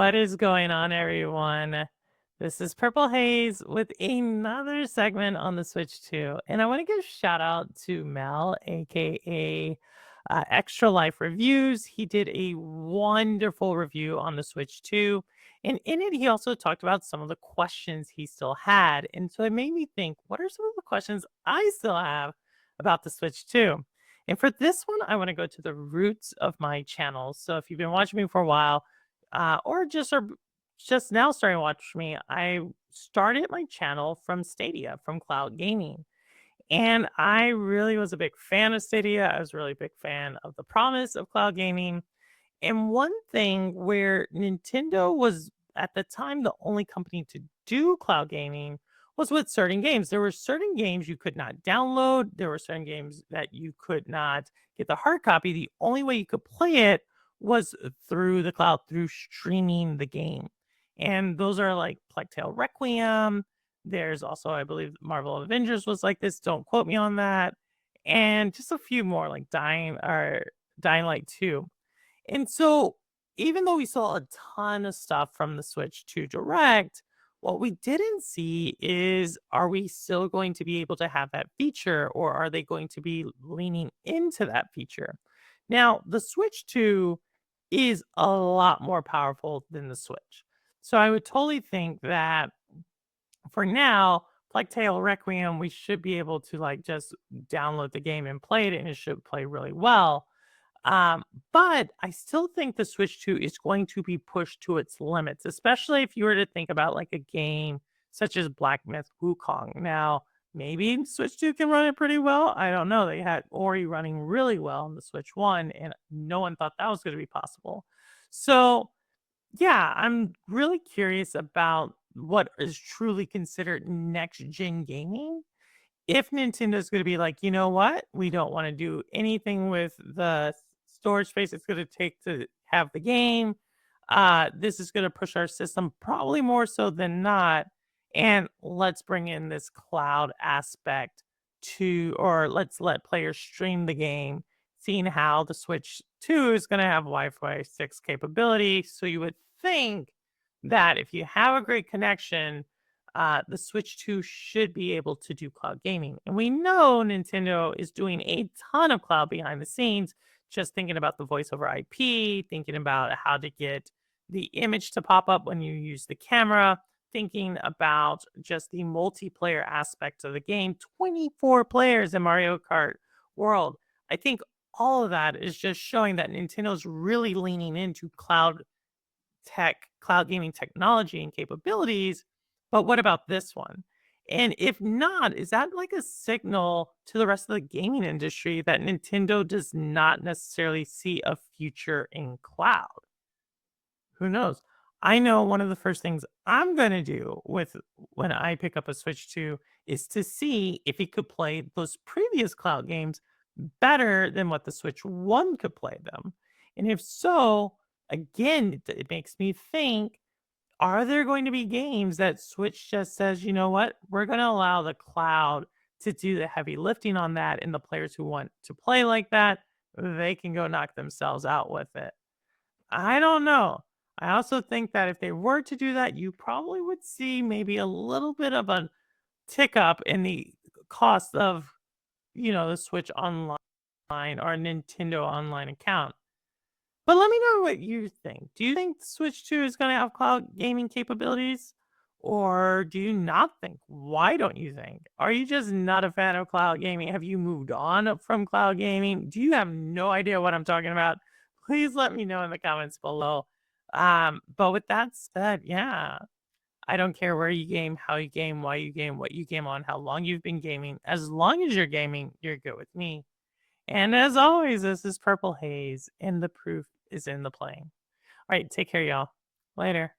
What is going on, everyone? This is Purple Haze with another segment on the Switch 2. And I want to give shout out to Mel, aka Extra Life Reviews. He did a wonderful review on the Switch 2. And in it, he also talked about some of the questions he still had. And so it made me think, what are some of the questions I still have about the Switch 2? And for this one, I want to go to the roots of my channel. So if you've been watching me for a while, or just now starting to watch me, I started my channel from Stadia, from cloud gaming. And I really was a big fan of Stadia. I was really a big fan of the promise of cloud gaming. And one thing where Nintendo was at the time the only company to do cloud gaming was with certain games. There were certain games you could not download. There were certain games that you could not get the hard copy. The only way you could play it was through the cloud, through streaming the game. And those are like Plague Tale Requiem. There's also, I believe, Marvel Avengers was like this. Don't quote me on that. And just a few more like Dying Light 2. And so, even though we saw a ton of stuff from the Switch 2 Direct, what we didn't see is, are we still going to be able to have that feature, or are they going to be leaning into that feature? Now, the Switch 2 is a lot more powerful than the Switch. So I would totally think that for now, Plague Tale Requiem, we should be able to like just download the game and play it, and it should play really well. Um, but I still think the Switch 2 is going to be pushed to its limits, especially if you were to think about like a game such as Black Myth Wukong. Now, maybe Switch 2 can run it pretty well. I don't know. They had Ori running really well on the Switch 1, and no one thought that was going to be possible. So, yeah, I'm really curious about what is truly considered next gen gaming. If Nintendo's gonna be like, "You know what? We don't wanna do anything with the storage space it's gonna take to have the game. This is gonna push our system probably more so than not, and let's bring in this cloud aspect to, or let's let players stream the game," seeing how the Switch 2 is gonna have Wi-Fi 6 capability. So you would think that if you have a great connection, the Switch 2 should be able to do cloud gaming. And we know Nintendo is doing a ton of cloud behind the scenes, just thinking about the voice over IP, thinking about how to get the image to pop up when you use the camera, thinking about just the multiplayer aspect of the game. 24 players in Mario Kart World. I think all of that is just showing that Nintendo's really leaning into cloud gaming technology and capabilities. But what about this one? And if not, is that like a signal to the rest of the gaming industry that Nintendo does not necessarily see a future in cloud? Who knows? I know one of the first things I'm going to do with when I pick up a Switch 2 is to see if it could play those previous cloud games better than what the Switch 1 could play them. And if so, again, it makes me think, are there going to be games that Switch just says, you know what, we're going to allow the cloud to do the heavy lifting on that, and the players who want to play like that, they can go knock themselves out with it. I don't know. I also think that if they were to do that, you probably would see maybe a little bit of a tick up in the cost of, the Switch Online or Nintendo Online account. But let me know what you think. Do you think the Switch 2 is going to have cloud gaming capabilities? Or do you not think? Why don't you think? Are you just not a fan of cloud gaming? Have you moved on from cloud gaming? Do you have no idea what I'm talking about? Please let me know in the comments below. But with that said, yeah, I don't care where you game, how you game, why you game, what you game on, how long you've been gaming. As long as you're gaming, you're good with me. And as always, this is Purple Haze, and the proof is in the playing. All right, take care, y'all. Later.